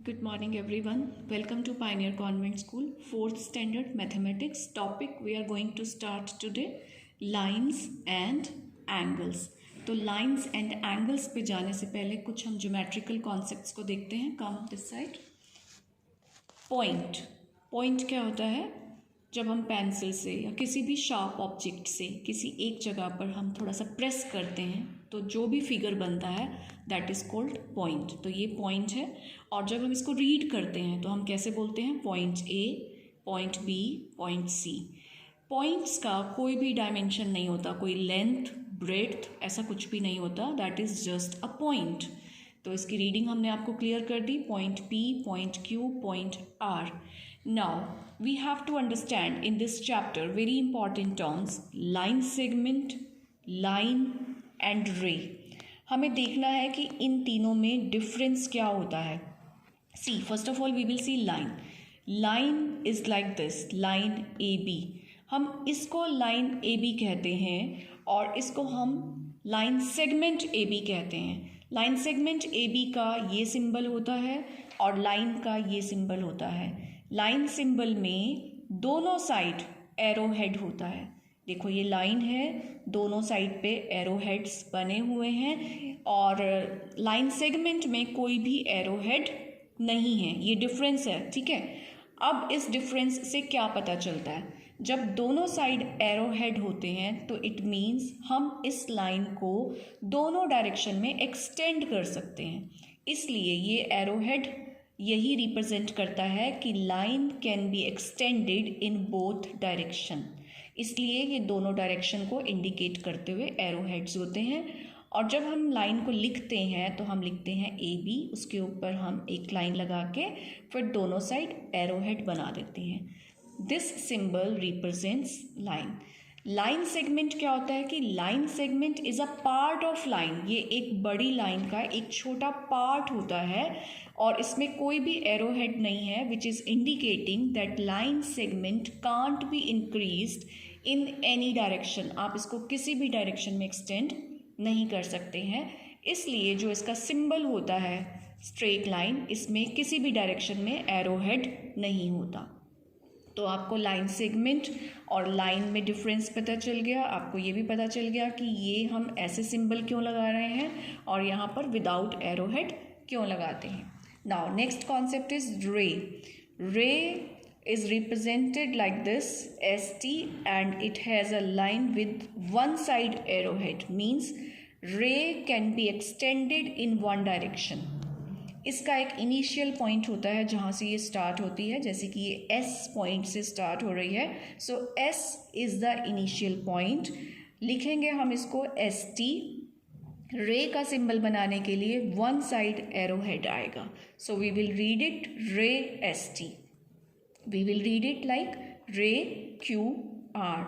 Good morning, everyone. Welcome to Pioneer Convent School, 4th Standard Mathematics. Topic we are going to start today, lines and angles. तो lines and angles पे जाने से पहले कुछ हम geometrical concepts को देखते हैं. Come this side. Point क्या होता है? जब हम पेंसिल से या किसी भी शार्प ऑब्जेक्ट से किसी एक जगह पर हम थोड़ा सा प्रेस करते हैं तो जो भी फिगर बनता है दैट इज़ कॉल्ड पॉइंट. तो ये पॉइंट है. और जब हम इसको रीड करते हैं तो हम कैसे बोलते हैं? Point A, point B, point C. Points का कोई भी डायमेंशन नहीं होता, कोई लेंथ, ब्रेड्थ, ऐसा कुछ भी नहीं होता. That is just a point. तो इसकी रीडिंग हमने आपको क्लियर कर दी. Point P, point Q, point R. Now we have to understand in this chapter very important terms, line segment, line and ray. हमें देखना है कि इन तीनों में डिफरेंस क्या होता है. See, first of all we will see line. Line is like this, line AB. हम इसको line AB कहते हैं और इसको हम line segment AB कहते हैं. line segment AB का ये सिंबल होता है और लाइन का ये सिंबल होता है. लाइन सिंबल में दोनों साइड एरो हेड होता है. देखो ये लाइन है, दोनों साइड पे एरो हेड्स बने हुए हैं और लाइन सेगमेंट में कोई भी एरो हेड नहीं है. ये डिफरेंस है, ठीक है. अब इस डिफरेंस से क्या पता चलता है? जब दोनों साइड एरो हेड होते हैं तो इट मीन्स हम इस लाइन को दोनों डायरेक्शन में एक्सटेंड कर सकते हैं. इसलिए ये एरो हेड यही रिप्रेजेंट करता है कि line can be extended in both direction. इसलिए ये दोनों डायरेक्शन को इंडिकेट करते हुए एरो हेड्स होते हैं. और जब हम लाइन को लिखते हैं तो हम लिखते हैं ए बी, उसके ऊपर हम एक लाइन लगा के फिर दोनों साइड एरो हेड बना देते हैं. This symbol represents line. Line segment क्या होता है कि line segment is a part of line. ये एक बड़ी लाइन का एक छोटा पार्ट होता है और इसमें कोई भी एरो हेड नहीं है, which is indicating that line segment can't be increased in any direction. आप इसको किसी भी डायरेक्शन में एक्सटेंड नहीं कर सकते हैं. इसलिए जो इसका सिंबल होता है स्ट्रेट लाइन, इसमें किसी भी डायरेक्शन में एरो हेड नहीं होता. तो आपको लाइन सेगमेंट और लाइन में डिफरेंस पता चल गया. आपको ये भी पता चल गया कि ये हम ऐसे सिंबल क्यों लगा रहे हैं और यहाँ पर विदाउट एरो हेड क्यों लगाते हैं. नाउ नेक्स्ट कॉन्सेप्ट इज रे. रे is represented like this, ST, and it has a line with one side arrowhead, means ray can be extended in one direction. इसका एक इनिशियल पॉइंट होता है जहाँ से ये स्टार्ट होती है, जैसे कि ये S पॉइंट से स्टार्ट हो रही है. सो S is the initial point. लिखेंगे हम इसको ST. रे का सिंबल बनाने के लिए वन साइड एरो हेड आएगा. So we will read it ray ST. We will read it like ray QR.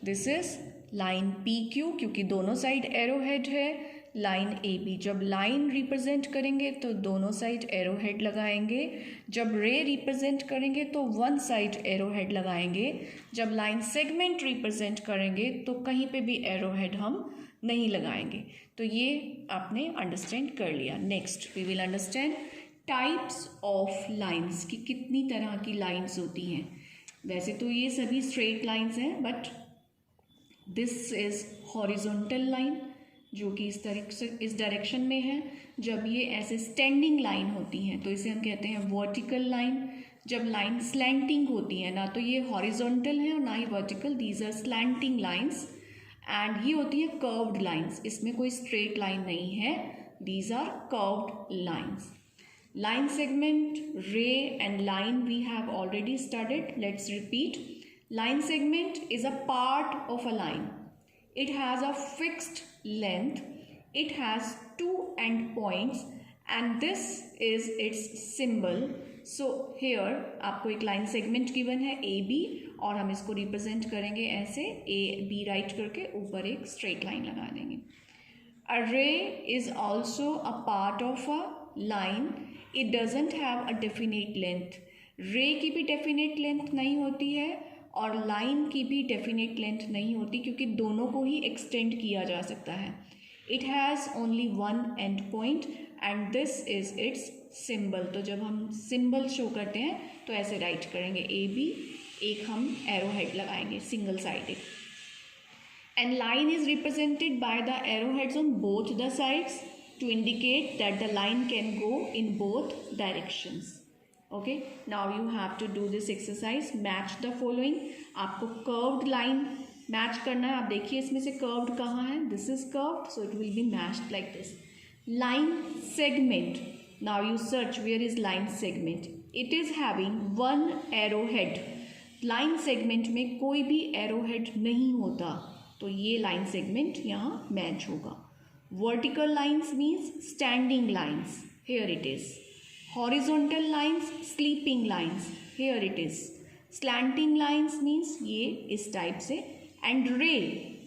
This is line PQ क्योंकि दोनों साइड एरो हेड है. Line AB. जब लाइन रिप्रेजेंट करेंगे तो दोनों साइड एरो हेड लगाएंगे. जब रे रिप्रेजेंट करेंगे तो वन साइड एरो हेड लगाएंगे. जब लाइन सेगमेंट रिप्रेजेंट करेंगे तो कहीं पे भी एरो हेड हम नहीं लगाएंगे. तो ये आपने अंडरस्टैंड कर लिया. Next we will understand types of lines की कितनी तरह की लाइंस होती हैं. वैसे तो ये सभी स्ट्रेट लाइंस हैं, but this is horizontal line जो कि इस डायरेक्शन में है. जब ये ऐसे स्टैंडिंग लाइन होती हैं तो इसे हम कहते हैं वर्टिकल लाइन. जब लाइन स्लैंटिंग होती है, ना तो ये हॉरिजॉन्टल है और ना ही vertical, these are slanting lines. And ये होती है कर्व्ड लाइंस. इसमें कोई स्ट्रेट लाइन नहीं है, these are curved lines. Line segment, ray and line we have already studied. Let's repeat. Line segment is a part of a line. It has a fixed length. It has two end points and this is its symbol. So here आपको एक line segment given है AB और हम इसको represent करेंगे ऐसे AB right करके ऊपर एक straight line लगा देंगे. A ray is also a part of a line. It doesn't have a definite length. रे की भी डेफिनेट लेंथ नहीं होती है और लाइन की भी डेफिनेट लेंथ नहीं होती क्योंकि दोनों को ही एक्सटेंड किया जा सकता है. It has only one end point and this is it's symbol, तो जब हम सिंबल शो करते हैं तो ऐसे राइट करेंगे AB, एक हम एरो हेड लगाएंगे single sided. And line is represented by the arrowheads on both the sides to indicate that the line can go in both directions. Okay, now you have to do this exercise. Match the following. आपको curved line match करना है. आप देखिए इसमें से curved कहाँ है? This is curved, so it will be matched like this. Line segment. Now you search where is line segment. It is having one arrowhead. Line segment में कोई भी arrowhead नहीं होता, तो ये लाइन सेगमेंट यहाँ मैच होगा. Vertical lines means standing lines, here it is. Horizontal lines sleeping lines, here it is. Slanting lines means ये इस टाइप से. And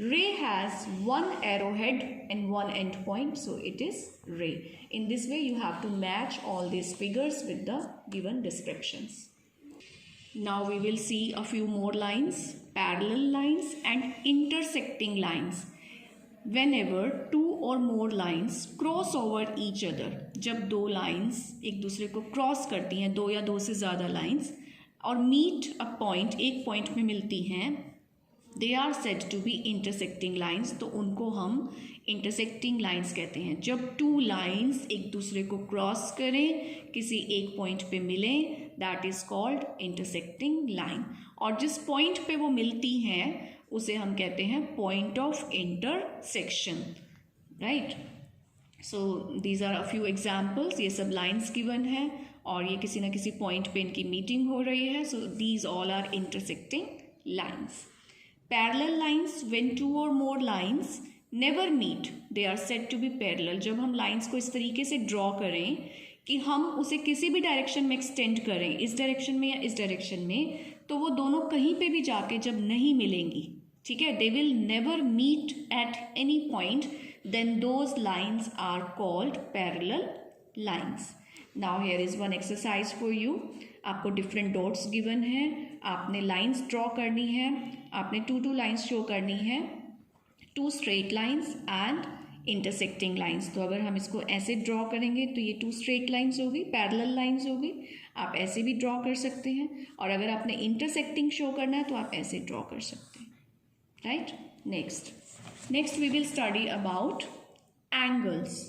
ray has one arrow head and one end point, so it is ray. In this way you have to match all this figures with the given descriptions. Now we will see a few more lines, parallel lines and intersecting lines. Whenever two or more lines cross over each other, जब दो lines एक दूसरे को cross करती हैं, दो या दो से ज़्यादा lines, और meet a point, एक point में मिलती हैं, they are said to be intersecting lines. तो उनको हम intersecting lines कहते हैं. जब two lines एक दूसरे को cross करें, किसी एक point पे मिलें, that is called intersecting line. और जिस पॉइंट पे वो मिलती हैं उसे हम कहते हैं point of intersection, right. So these are a few examples. ये सब लाइन्स गिवन है और ये किसी ना किसी पॉइंट पे इनकी मीटिंग हो रही है. So these all are intersecting lines. Parallel lines, when two or more lines never meet, they are said to be parallel. जब हम लाइन्स को इस तरीके से ड्रॉ करें कि हम उसे किसी भी डायरेक्शन में एक्सटेंड करें, इस डायरेक्शन में या इस डायरेक्शन में, तो वो दोनों कहीं पे भी जाके जब नहीं मिलेंगी, ठीक है, they will never meet at any point, then those lines are called parallel lines. Now here is one exercise for you. आपको डिफरेंट डॉट्स गिवन है, आपने लाइन्स ड्रॉ करनी है, आपने टू लाइन्स शो करनी है, 2 straight lines and intersecting lines. तो अगर हम इसको ऐसे ड्रॉ करेंगे तो ये 2 स्ट्रेट लाइन्स होगी, पैरेलल लाइन्स होगी. आप ऐसे भी ड्रॉ कर सकते हैं, और अगर आपने इंटरसेक्टिंग शो करना है तो आप ऐसे ड्रॉ कर सकते हैं, right. Next we will study about angles.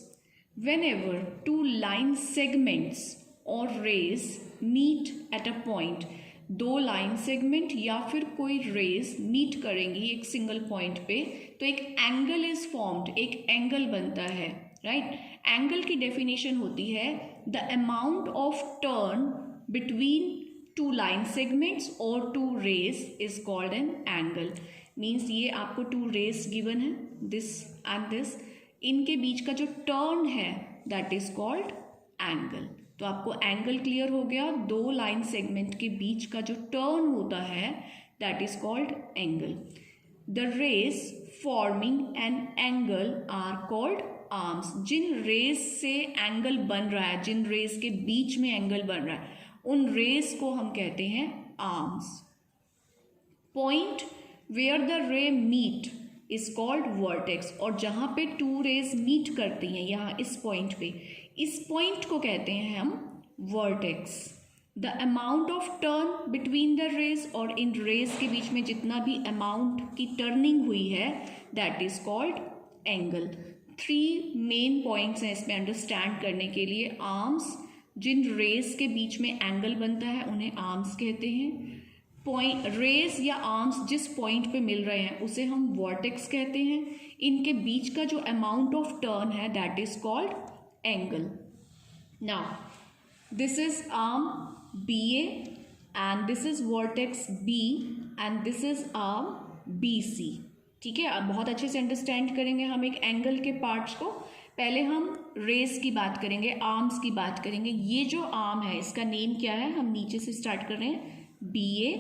Whenever two line segments or rays meet at a point, दो लाइन सेगमेंट या फिर कोई रेज मीट करेंगी एक सिंगल पॉइंट पे, तो एक एंगल इज फॉर्म्ड, एक एंगल बनता है, राइट. एंगल की डेफिनेशन होती है the amount of turn between two line segments और two rays is called an angle. Means ये आपको 2 रेज गिवन है, दिस एंड दिस, इनके बीच का जो टर्न है दैट इज कॉल्ड एंगल. तो आपको एंगल क्लियर हो गया. 2 लाइन सेगमेंट के बीच का जो टर्न होता है that is called angle. The rays forming an angle are called arms. जिन रेज से एंगल बन रहा है, जिन रेज के बीच में एंगल बन रहा है, उन रेज को हम कहते हैं arms. Point where the ray meet is called vertex. और जहाँ पे 2 रेज मीट करती हैं, यहाँ इस पॉइंट पे, इस पॉइंट को कहते हैं हम vertex. The amount of turn between the rays, और इन रेज के बीच में जितना भी अमाउंट की टर्निंग हुई है that is called angle. 3 main points हैं इसमें अंडरस्टैंड करने के लिए. आर्म्स, जिन रेज के बीच में एंगल बनता है उन्हें आर्म्स कहते हैं. पॉइंट रेज या आर्म्स जिस पॉइंट पे मिल रहे हैं उसे हम वर्टेक्स कहते हैं. इनके बीच का जो अमाउंट ऑफ टर्न है that is called angle. Now this is arm BA and this is vertex B and this is arm BC. ठीक है, अब बहुत अच्छे से अंडरस्टैंड करेंगे हम एक एंगल के पार्ट्स को. पहले हम रेज की बात करेंगे, आर्म्स की बात करेंगे. ये जो आर्म है इसका नेम क्या है, हम नीचे से स्टार्ट कर रहे हैं, BA,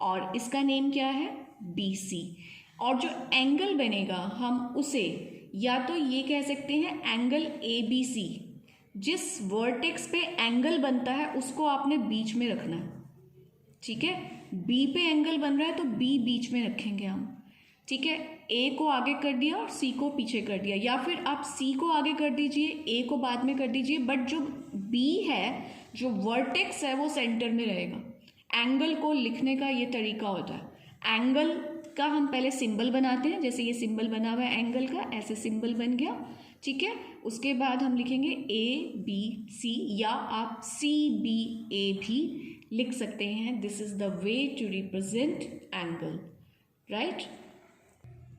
और इसका नेम क्या है, BC. और जो एंगल बनेगा हम उसे या तो ये कह सकते हैं एंगल ABC. जिस वर्टेक्स पे एंगल बनता है उसको आपने बीच में रखना है, ठीक है. B पे एंगल बन रहा है तो B बीच में रखेंगे हम, ठीक है. A को आगे कर दिया और C को पीछे कर दिया, या फिर आप C को आगे कर दीजिए, A को बाद में कर दीजिए, बट जो बी है जो वर्टेक्स है वो सेंटर में रहेगा। एंगल को लिखने का ये तरीका होता है। एंगल का हम पहले सिंबल बनाते हैं, जैसे ये सिंबल बना हुआ है एंगल का, ऐसे सिंबल बन गया, ठीक है। उसके बाद हम लिखेंगे ए बी सी, या आप सी बी ए भी लिख सकते हैं। This is the way to represent angle, right.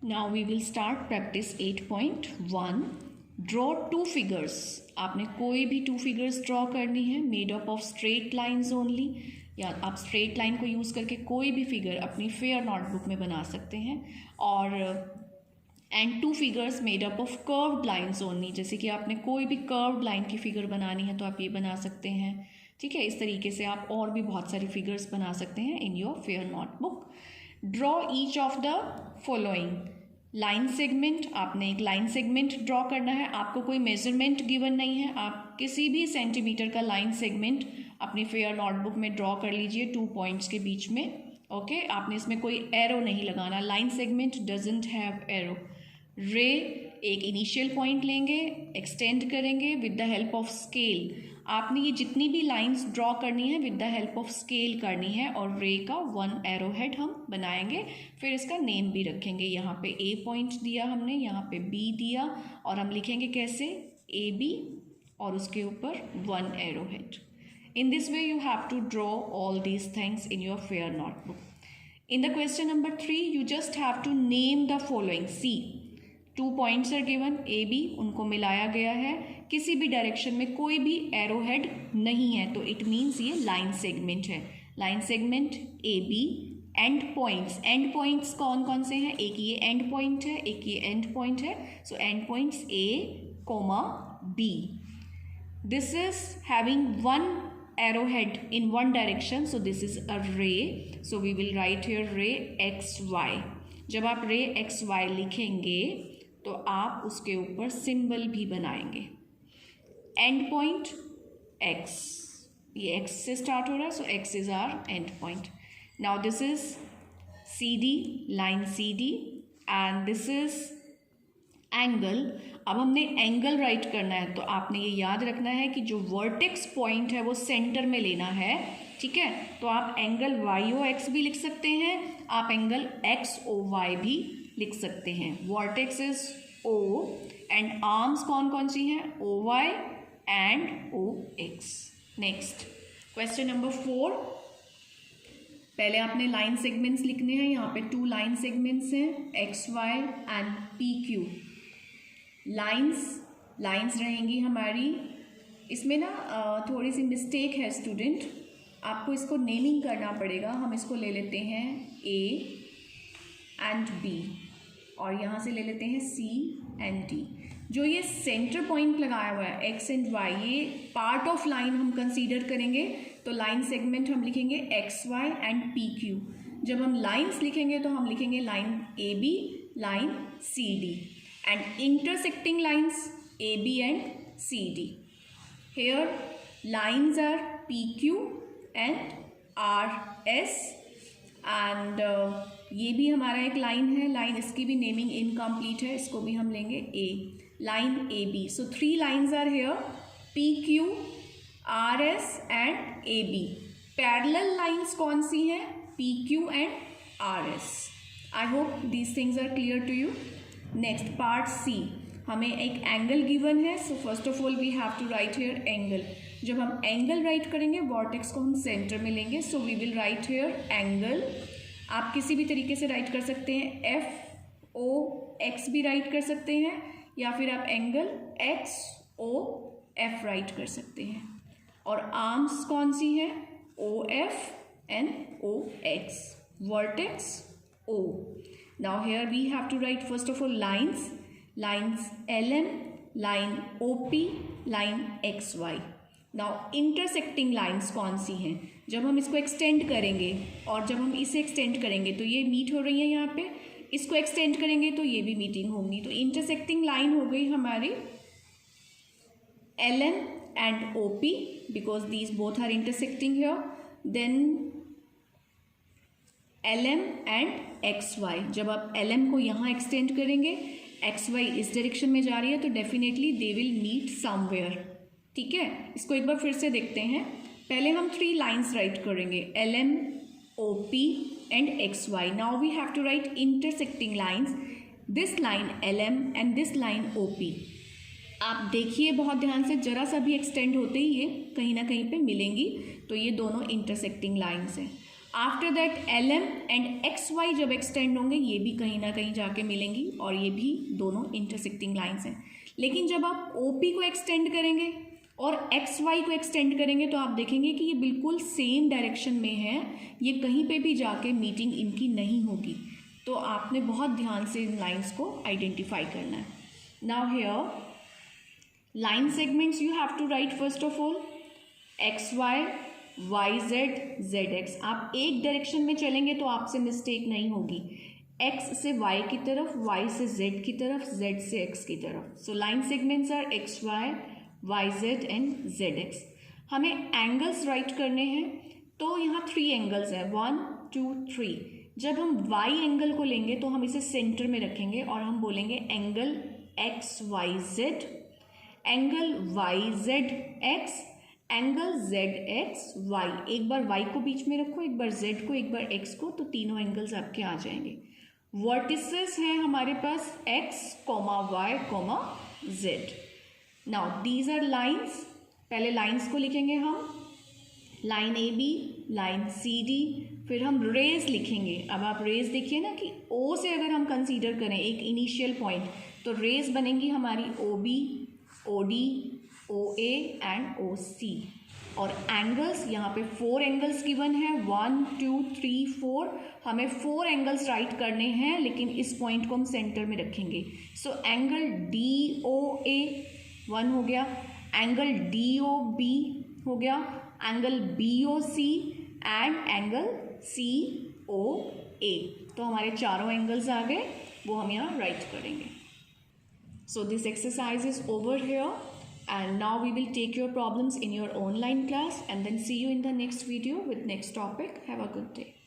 Now we will start practice 8.1। Draw two figures. आपने कोई भी टू फिगर्स ड्रॉ करनी है, made up of straight lines only, या आप स्ट्रेट लाइन को यूज़ करके कोई भी फिगर अपनी फेयर नोटबुक में बना सकते हैं। और and two figures made up of curved lines only, जैसे कि आपने कोई भी कर्व्ड लाइन की फिगर बनानी है तो आप ये बना सकते हैं, ठीक है। इस तरीके से आप और भी बहुत सारी फिगर्स बना सकते हैं in your fair notebook. Draw each of the following. Line segment, आपने एक लाइन सेगमेंट ड्रॉ करना है। आपको कोई मेजरमेंट गिवन नहीं है, आप किसी भी सेंटीमीटर का लाइन सेगमेंट अपनी फेयर नोटबुक में ड्रॉ कर लीजिए 2 पॉइंट्स के बीच में, ओके। आपने इसमें कोई एरो नहीं लगाना, line segment doesn't have arrow. रे, एक इनिशियल पॉइंट लेंगे, एक्सटेंड करेंगे with the help of scale. आपने ये जितनी भी लाइंस ड्रॉ करनी है with the help of scale करनी है, और रे का 1 एरो हेड हम बनाएंगे। फिर इसका नेम भी रखेंगे, यहाँ पे ए पॉइंट दिया हमने, यहाँ पे बी दिया, और हम लिखेंगे कैसे, ए बी, और उसके ऊपर 1 arrow head. In this way you have to draw all these things in your fair notebook. In the question number 3, you just have to name the following. See, 2 points are given, A, B, उनको मिलाया गया है, किसी भी direction में कोई भी arrow head नहीं है, तो इट मीन्स ये लाइन सेगमेंट है। Line segment A B. End points, end points कौन कौन से हैं, एक ये एंड पॉइंट है, एक ये एंड पॉइंट है, so end points A comma B. This is having 1 arrowhead in one direction, so this is a ray, so we will write here ray xy. जब आप ray xy लिखेंगे तो आप उसके ऊपर सिंबल भी बनाएंगे। एंड पॉइंट x, ये x से स्टार्ट हो रहा है, सो x is our end point. Now this is CD, line CD, and this is angle. अब हमने एंगल राइट करना है, तो आपने ये याद रखना है कि जो वर्टेक्स पॉइंट है वो सेंटर में लेना है, ठीक है। तो आप एंगल वाई ओ एक्स भी लिख सकते हैं, आप एंगल एक्स ओ वाई भी लिख सकते हैं। Vertex is O, and arms कौन कौन सी हैं, O Y and O X. Next question number 4। पहले आपने लाइन सेगमेंट्स लिखने हैं, यहाँ पे 2 लाइन सेगमेंट्स हैं, X Y and P Q. Lines रहेंगी हमारी। इसमें ना थोड़ी सी मिस्टेक है स्टूडेंट, आपको इसको नेमिंग करना पड़ेगा। हम इसको ले लेते हैं ए एंड बी, और यहाँ से ले लेते हैं सी एंड डी। जो ये सेंटर पॉइंट लगाया हुआ है एक्स एंड वाई, ये पार्ट ऑफ लाइन हम कंसीडर करेंगे, तो लाइन सेगमेंट हम लिखेंगे X Y and P Q. जब हम लाइन्स लिखेंगे तो हम लिखेंगे line A B, line C D, and intersecting lines AB and CD. Here lines are PQ and RS, and ये भी हमारा एक लाइन है, लाइन इसकी भी नेमिंग इनकम्प्लीट है, इसको भी हम लेंगे A, line AB. So 3 lines are here, PQ, RS and AB. Parallel lines कौन सी हैं, PQ and RS. I hope these things are clear to you. Next part C, हमें एक एंगल गिवन है, so first of all we have to write here angle. जब हम angle right करेंगे vertex को हम सेंटर में लेंगे, so we will write here angle. आप किसी भी तरीके से राइट कर सकते हैं, एफ ओ एक्स भी राइट कर सकते हैं, या फिर आप angle X O F write कर सकते हैं। और आर्म्स कौन सी हैं, O F and O X, vertex O. Now here we have to write first of all lines LM, line OP, line XY. Now intersecting lines कौन सी हैं, जब हम इसको एक्सटेंड करेंगे और जब हम इसे एक्सटेंड करेंगे तो ये मीट हो रही है यहाँ पे, इसको एक्सटेंड करेंगे तो ये भी मीटिंग होंगी, तो इंटरसेक्टिंग लाइन हो गई हमारी LM and OP because these both are intersecting here. Then LM and XY, जब आप LM को यहाँ एक्सटेंड करेंगे, XY इस डायरेक्शन में जा रही है, तो definitely they will meet somewhere, ठीक है, इसको एक बार फिर से देखते हैं। पहले हम 3 लाइन्स राइट करेंगे, LM, OP and XY. Now we have to write intersecting lines. This line LM and this line OP. आप देखिए बहुत ध्यान से, जरा सा भी एक्सटेंड होते ही ये कहीं ना कहीं पे मिलेंगी, तो ये दोनों इंटरसेक्टिंग लाइन्स हैं। After that LM and XY जब एक्सटेंड होंगे ये भी कहीं ना कहीं जाके मिलेंगी और ये भी दोनों इंटरसेक्टिंग लाइन्स हैं। लेकिन जब आप OP को एक्सटेंड करेंगे और XY को एक्सटेंड करेंगे तो आप देखेंगे कि ये बिल्कुल सेम डायरेक्शन में है, ये कहीं पे भी जाके मीटिंग इनकी नहीं होगी। तो आपने बहुत ध्यान से इन लाइन्स को आइडेंटिफाई करना है। Now here line segments you have to write first of all XY, YZ, ZX। आप एक डायरेक्शन में चलेंगे तो आपसे मिस्टेक नहीं होगी, X से Y की तरफ, Y से Z की तरफ, Z से X की तरफ। So line segments are XY, YZ and ZX। हमें एंगल्स राइट करने हैं, तो यहाँ 3 एंगल्स हैं, 1 2 3। जब हम Y एंगल को लेंगे तो हम इसे सेंटर में रखेंगे और हम बोलेंगे angle XYZ, angle YZX, angle ZXY। एक बार Y को बीच में रखो, एक बार Z को, एक बार X को, तो तीनों एंगल्स आपके आ जाएंगे। वर्टिसेस हैं हमारे पास X, Y, Z। Now these are lines. पहले लाइन्स को लिखेंगे हम, लाइन AB, लाइन CD, फिर हम रेज लिखेंगे। अब आप रेज देखिए ना कि O से अगर हम कंसीडर करें एक इनिशियल पॉइंट, तो रेज बनेंगी हमारी OB, OD, OA and OC। और एंगल्स यहाँ पे 4 एंगल्स गिवन है, 1 2 3 4। हमें 4 एंगल्स राइट करने हैं, लेकिन इस पॉइंट को हम सेंटर में रखेंगे। सो एंगल DOA 1 हो गया, एंगल DOB हो गया, angle BOC and angle COA। तो हमारे चारों एंगल्स आ गए, वो हम यहाँ राइट करेंगे। So this exercise is over here, and now we will take your problems in your online class and then see you in the next video with next topic. Have a good day.